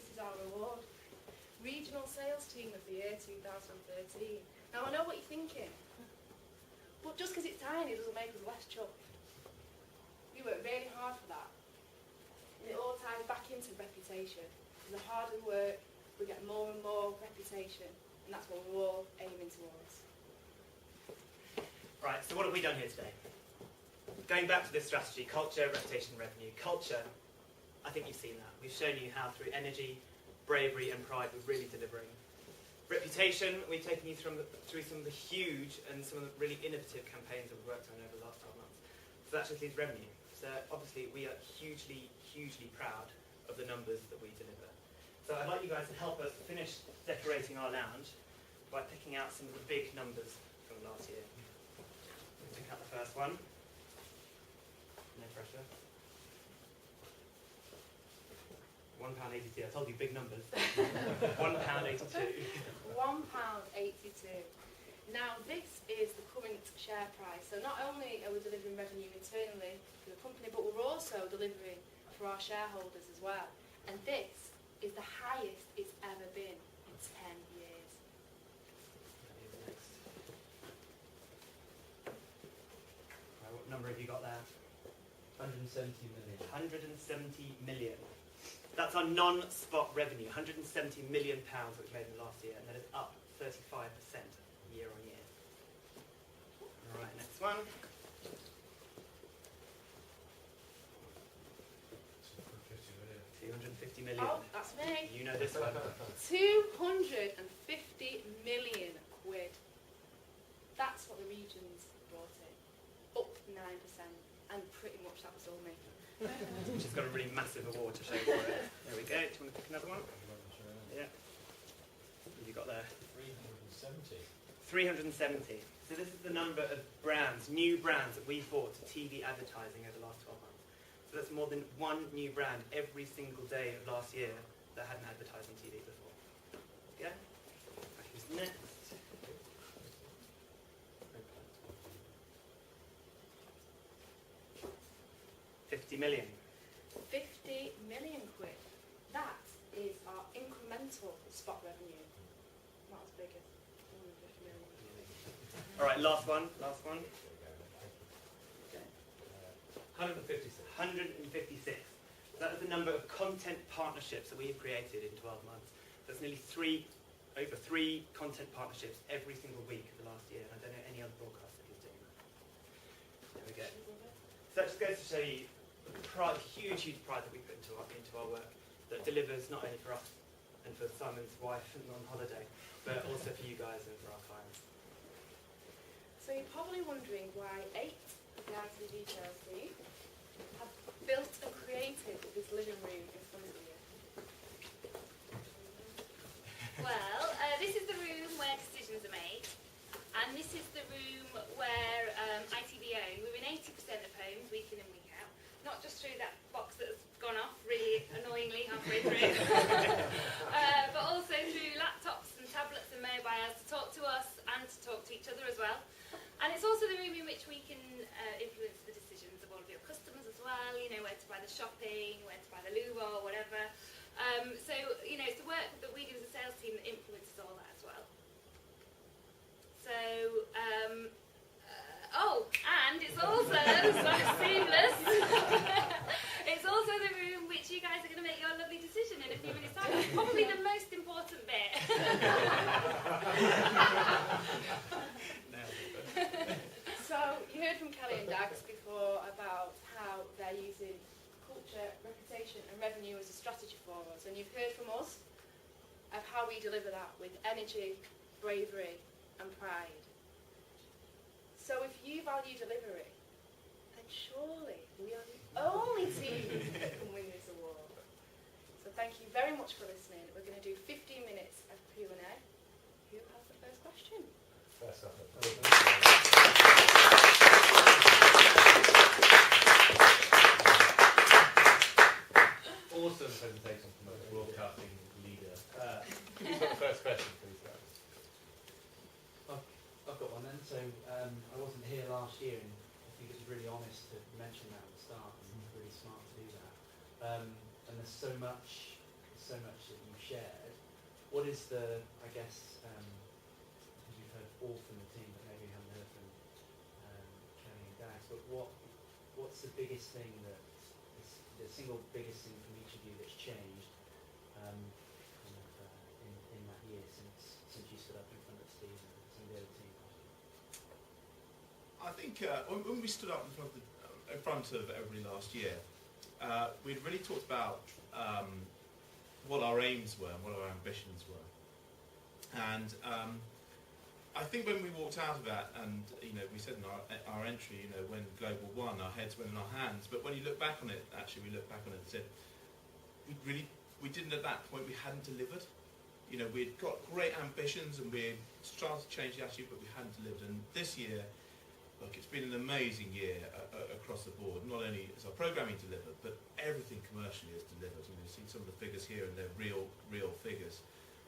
is our award. Regional Sales Team of the Year 2013. Now I know what you're thinking, but just because it's tiny doesn't make us less chuffed. We worked really hard for that. And it all ties back into reputation. The harder we work, we get more and more reputation, and that's what we're all aiming towards. Right, so what have we done here today? Going back to this strategy, culture, reputation, revenue. Culture, I think you've seen that. We've shown you how through energy, bravery and pride we're really delivering. Reputation, we've taken you through some of the huge and some of the really innovative campaigns that we've worked on over the last 12 months. So that just leaves revenue. So obviously we are hugely, hugely proud of the numbers that we deliver. So I'd like you guys to help us finish decorating our lounge by picking out some of the big numbers from last year. Let's pick out the first one. No pressure. £1.82. I told you big numbers. £1.82. £1.82. Now this is the current share price. So not only are we delivering revenue internally for the company, but we're also delivering for our shareholders as well. And this is the highest it's ever been in 10 years. Right, what number have you got there? 170 million. 170 million. That's our non-spot revenue, £170 million that we made in the last year, and that is up 35% year on year. All right, next one. £250 million. Oh, that's me. You know this one. 250 million quid. That's what the regions brought in. Up 9%. And pretty much that was all me. She's got a really massive award to show for it. There we go. Do you want to pick another one? Yeah. What have you got there? 370. 370. So this is the number of brands, new brands that we've bought to TV advertising over the last 12 months. So that's more than one new brand every single day of last year that hadn't advertised on TV before. Yeah? Who's next? £50 million. 50 million quid. That is our incremental spot revenue. Not as big as 150 million. All right, last one. Last one. 156. 156. That is the number of content partnerships that we have created in 12 months. That's nearly over three content partnerships every single week of the last year. And I don't know any other broadcaster who's doing that. There we go. So that just goes to show you the pride, huge pride that we put into our work that delivers not only for us and for Simon's wife and on holiday, but also for you guys and for our clients. So you're probably wondering why 8 of the ITV sales team have built and created this living room in front of you. Well, this is the room where decisions are made, and this is the room where ITV own. We're in 80% of homes, week in and week out, not just through that box that has gone off really annoyingly halfway through, but also through laptops and tablets and mobiles to talk to us and to talk to each other as well. And it's also the room in which we can influence the decisions of all of your customers as well, you know, where to buy the shopping, where to buy the loo or whatever. So, you know, it's the work that we do as a sales team that influences all that as well. So, and it's also so seamless. we deliver that with energy, bravery and pride. So if you value delivery, then surely we are the only team that can win this award. So thank you very much for listening. We're going to do 15 minutes of Q&A. Who has the first question? First up. Awesome presentation from a broadcasting leader. Who's got the first question, please, guys? I've got one then. So I wasn't here last year, and I think it's really honest to mention that at the start, and really smart to do that. And there's so much that you've shared. What is the, I guess, because you've heard all from the team, but maybe you haven't heard from Kelly and Dax, but what's the biggest thing that is the single biggest thing from each of you that's changed in that year since you stood up in front of Steve and some of the other team? I think when we stood up in front of everybody last year, we'd really talked about what our aims were and what our ambitions were. And I think when we walked out of that, and we said in our entry, when Global won, our heads went in our hands. But when you look back on it, actually, we looked back on it and said, we didn't at that point, we hadn't delivered. We'd got great ambitions and we started to change the attitude, but we hadn't delivered. And this year, look, it's been an amazing year across the board. Not only is our programming delivered, but everything commercially is delivered. You've seen some of the figures here, and they're real figures.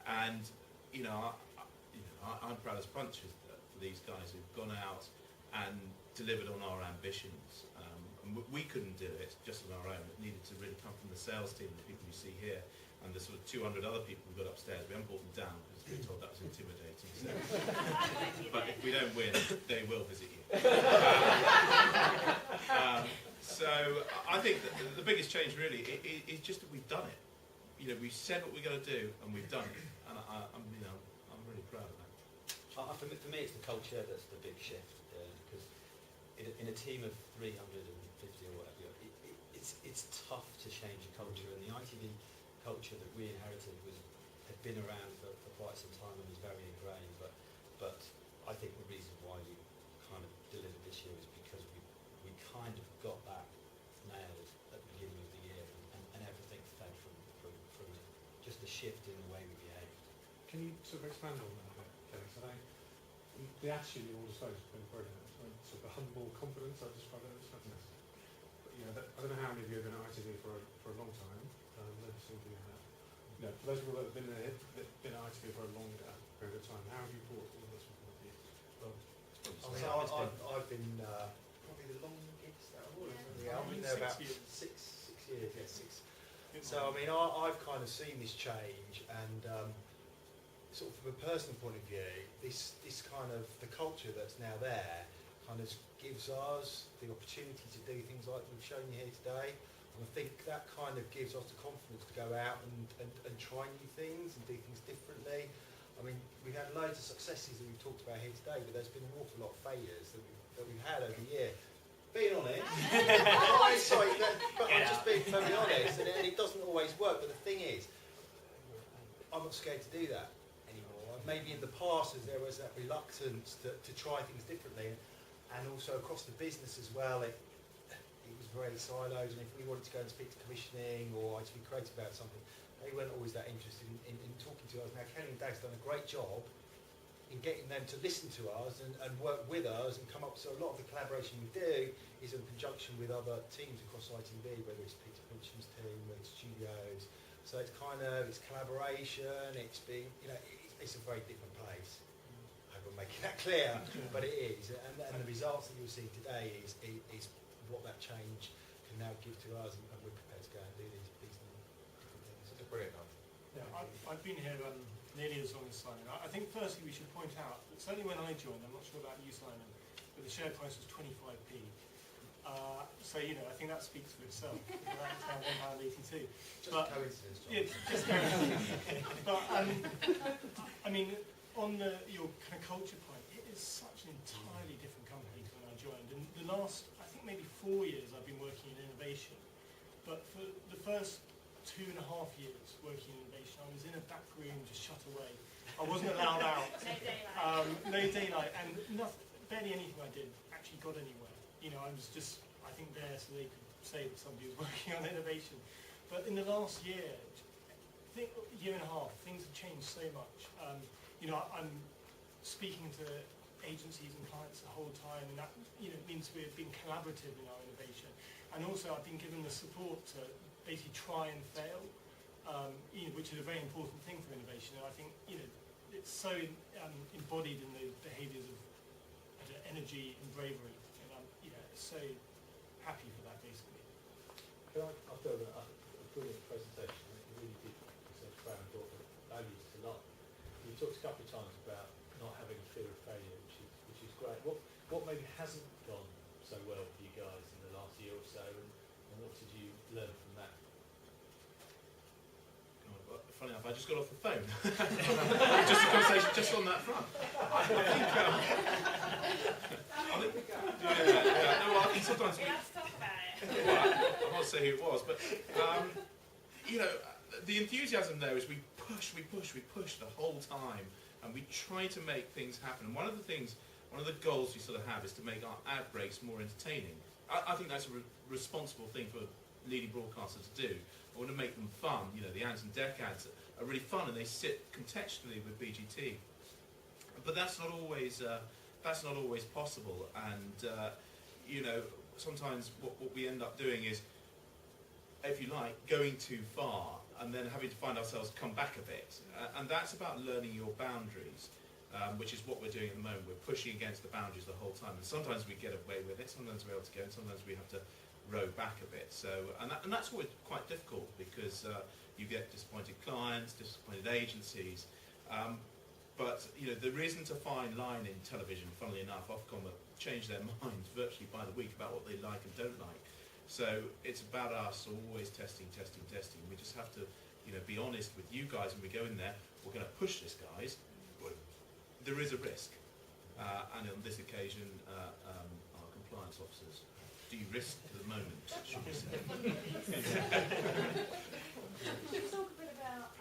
And I'm proud as punch for these guys who've gone out and delivered on our ambitions. And we couldn't do it just on our own. It needed to really come from the sales team, the people you see here, and the sort of 200 other people we've got upstairs. We haven't brought them down because we were told that was intimidating. So. But if we don't win, they will visit you. So I think that the biggest change really is just that we've done it. We've said what we're going to do, and we've done it. And I'm really proud of that. For me, it's the culture that's the big shift. Because in a team of 350 or whatever, it's tough to change a culture. And the ITV culture that we inherited had been around for quite some time and was very ingrained. But I think the reason why we kind of delivered this year is because we kind of got that nailed at the beginning of the year, and everything fed from it. Just a shift in the way we behaved. Can you sort of expand on that a bit, Kelly? So the attitude you all displayed has been brilliant. Sort of the humble confidence I described it as fabulous. But, I don't know how many of you have been at ITV for a long time. Maybe some of you have. For those people that have been at ITV for a longer period of time, how have you brought all this with you? Well, I've been probably the longest out of all of them. I've been there about 6 years. Yeah, 6. So I've kind of seen this change, and sort of from a personal point of view, this kind of the culture that's now there kind of gives us the opportunity to do things like we've shown you here today. And I think that kind of gives us the confidence to go out and try new things and do things differently. We've had loads of successes that we've talked about here today, but there's been an awful lot of failures that we've had over the year. Being honest, I'm just being very honest, and it doesn't always work. But the thing is, I'm not scared to do that anymore. Maybe in the past, as there was that reluctance to try things differently, and also across the business as well, it was very silos. And if we wanted to go and speak to commissioning or to be creative about something, they weren't always that interested in talking to us. Now, Kelly and Dag's done a great job in getting them to listen to us and work with us and come up. So a lot of the collaboration we do is in conjunction with other teams across ITV, whether it's Peter Finchham's team, whether it's studios. So it's it's collaboration. It's being, it's a very different place. I hope I'm making that clear, but it is. And the results that you'll see today is what that change can now give to us, and we're prepared to go and do these different things. It's a brilliant answer. Yeah, I've been here nearly as long as Simon. I think firstly we should point out that certainly when I joined, I'm not sure about you, Simon, but the share price was 25p. So I think that speaks for itself. That's now £1.82. Just coincidence, John. Yeah, just coincidence. But on your kind of culture point, it is such an entirely different company to when I joined. And the last, I think maybe 4 years, I've been working in innovation. But for the first 2.5 years working in innovation, I was in a a back room just shut away. I wasn't allowed out. No daylight, and barely anything I did actually got anywhere. You know, I was just, I think, there so they could say that somebody was working on innovation. But in the last year and a half, things have changed so much. You know, I'm speaking to agencies and clients the whole time, and that, you know, means we're being collaborative in our innovation. And also, I've been given the support to basically try and fail, you know, which is a very important thing for innovation. And I think, you know, it's so embodied in the behaviours of energy and bravery, and I'm, you know, so happy for that, basically. After a brilliant presentation, it really did profound and brought values to life. You talked a couple of times about not having a fear of failure, which is great. What maybe hasn't gone so well for you guys in the last year or so, and what did you learn from that? Funny enough, I just got off the phone. Just a conversation just on that front. I think sometimes Let's talk about it. Well, I won't say who it was, but you know, the enthusiasm there is we push the whole time, and we try to make things happen. And one of the goals we sort of have is to make our ad breaks more entertaining. I think that's a responsible thing for leading broadcasters to do. I want to make them fun. You know, the ads and deck ads are really fun, and they sit contextually with BGT. But that's not always possible. And you know, sometimes what we end up doing is, if you like, going too far, and then having to find ourselves come back a bit. And that's about learning your boundaries, which is what we're doing at the moment. We're pushing against the boundaries the whole time, and sometimes we get away with it. Sometimes we're able to go, and sometimes we have to row back a bit. So, and that's always quite difficult, because you get disappointed clients, disappointed agencies. But you know, there isn't a fine line in television. Funnily enough, Ofcom have changed their minds virtually by the week about what they like and don't like. So it's about us always testing. We just have to, you know, be honest with you guys when we go in there. We're going to push this, guys. There is a risk, and on this occasion, our compliance officers de-risk at the moment, should we say. Could you talk a bit about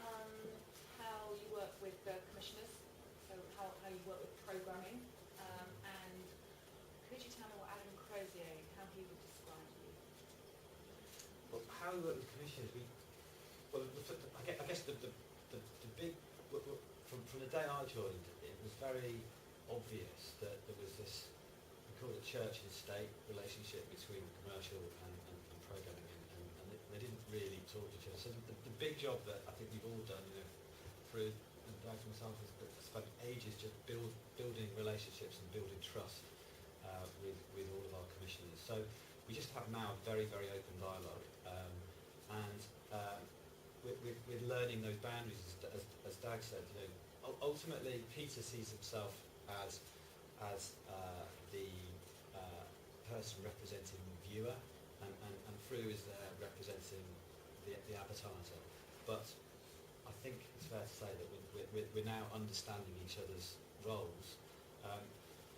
how you work with the commissioners, so how you work with programming, and could you tell me what Adam Crozier, how he would describe you? Well, how we work with commissioners, I guess the big, from the day I joined, it was very obvious that there was this, we call it church and state relationship between commercial and programming, and they didn't really talk to each other. So the big job that I think we've all done, you know, through and Doug myself, has spent ages just building relationships and building trust with all of our commissioners. So we just have now a very, very open dialogue, and we're learning those boundaries, as Dag said. You know, ultimately Peter sees himself as the person representing the viewer, and Fru is there representing the advertiser. But I think it's fair to say that we're now understanding each other's roles.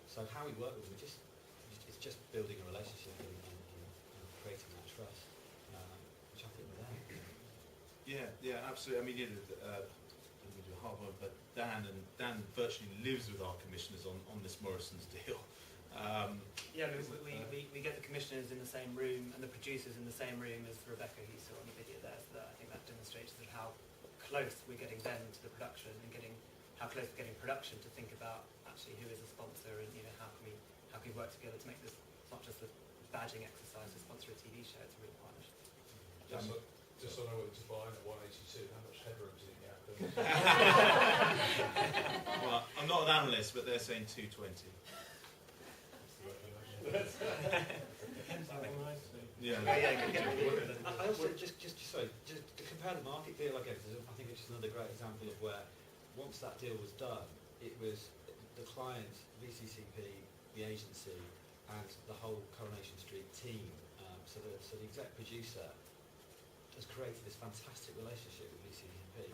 So how we work with them, it's just building a relationship and creating that trust, which I think we're there. Yeah, absolutely. I mean, you know, I'm going to do a hard one, but Dan virtually lives with our commissioners on this Morrison's deal. Yeah, we get the commissioners in the same room and the producers in the same room as Rebecca, who you saw on the video there. So that, I think that demonstrates that how close we're getting them to the production, and how close we're getting production to think about actually who is a sponsor, and you know, how can we work together to make this not just a badging exercise to sponsor a TV show. It's a real partnership. Just so I know what to buy at 182, how much headroom do you think you have? Well, I'm not an analyst, but they're saying 220. I also just to compare the market deal, I guess, I think it's just another great example of where once that deal was done, it was the client, VCCP, the agency, and the whole Coronation Street team. So the exec producer has created this fantastic relationship with VCCP,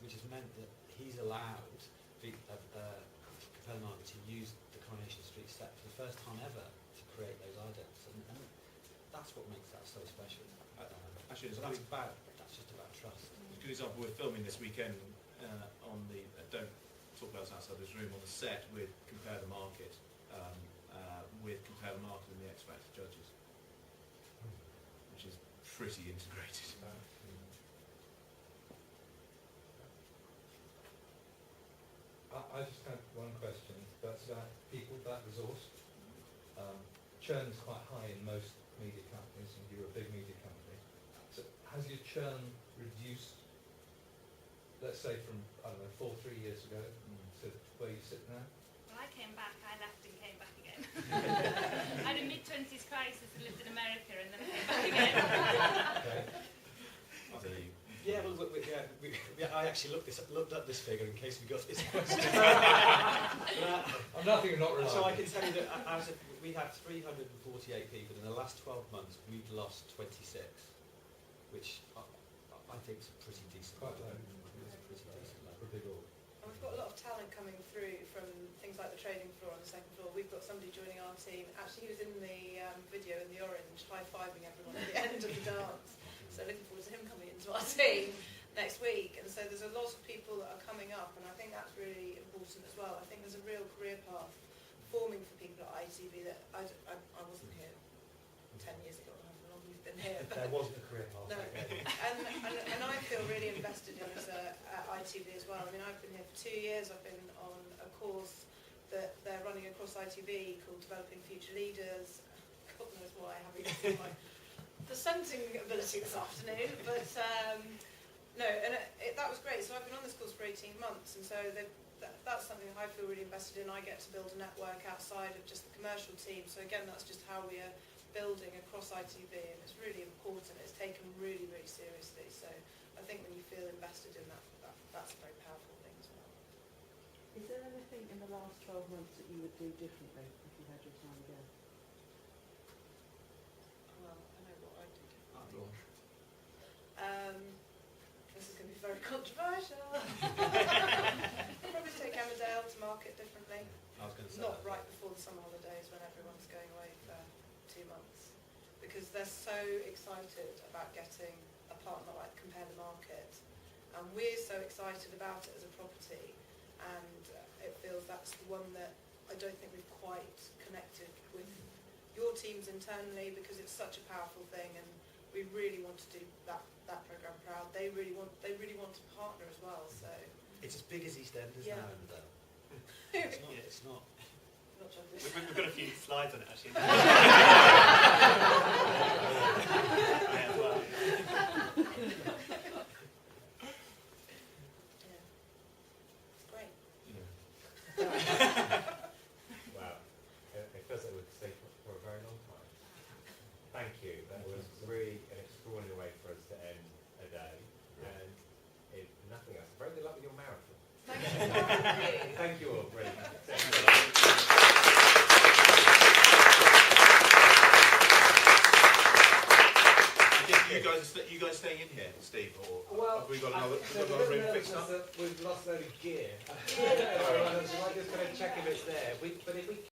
which has meant that he's allowed Capella Market to use the Coronation Street set for the first time ever to create those items, and that's what makes that so special. Actually, that's just about trust. It's a good example, we're filming this weekend on the Don't Talk About Us Outside This Room on the set with Compare the Market, and the X Factor judges, which is pretty integrated. I just had one question. That's about people, that resource. Churn is quite high in most media companies, and you're a big media company. So has your churn reduced, let's say from, I don't know, 3 years ago to where you sit now? When I came back, I left and came back again. I had a mid-20s crisis and lived in America and then I came back again. Okay. Yeah, well, I actually looked up this figure in case we got this question. I'm nothing not reliable. So I can tell you that we have 348 people. In the last 12 months, we've lost 26, which I think is a pretty decent level. For a big org. And we've got a lot of talent coming through from things like the trading floor on the second floor. We've got somebody joining our team. Actually, he was in the video in the orange, high-fiving everyone at the end of the dance. So looking forward to him coming into our team next week. And so there's a lot of people that are coming up, and I think that's really important as well. I think there's a real career path forming for people at ITV that I wasn't here 10 years ago, however long you've been here. There wasn't a career path. No, and I feel really invested in as at ITV as well. I mean, I've been here for 2 years. I've been on a course that they're running across ITV called Developing Future Leaders. God knows why I haven't seen my presenting ability this afternoon, but no, and that was great. So I've been on this course for 18 months, and so that's something that I feel really invested in. I get to build a network outside of just the commercial team. So again, that's just how we are building across ITV, and it's really important. It's taken really, really seriously. So I think when you feel invested in that's a very powerful thing as well. Is there anything in the last 12 months that you would do differently if you had your time again? Well, I know what I'd do differently. This is going to be very controversial. I'd probably take Emmerdale to market differently. I was going to say Not that. right before the summer holidays when everyone's going away for 2 months. Because they're so excited about getting a partner like Compare the Market. And we're so excited about it as a property. And it feels that's the one that I don't think we've quite connected with your teams internally, because it's such a powerful thing, and we really want to do that programme proud. They really want to partner as well. So It's as big as EastEnders Yeah. now, Emmerdale. It's not. Not sure We've got a few slides on it actually. It's great. Wow. It feels like we've stayed for a very long time. Thank you. That was really an extraordinary way for us to end a day. And if nothing else, very good luck with your marathon. Thank you. Thank you all. Brilliant. You guys staying in here, Steve, or Well, have we got another room fixed up? We've lost a load of gear. So I'm just going to check if it's there. But if we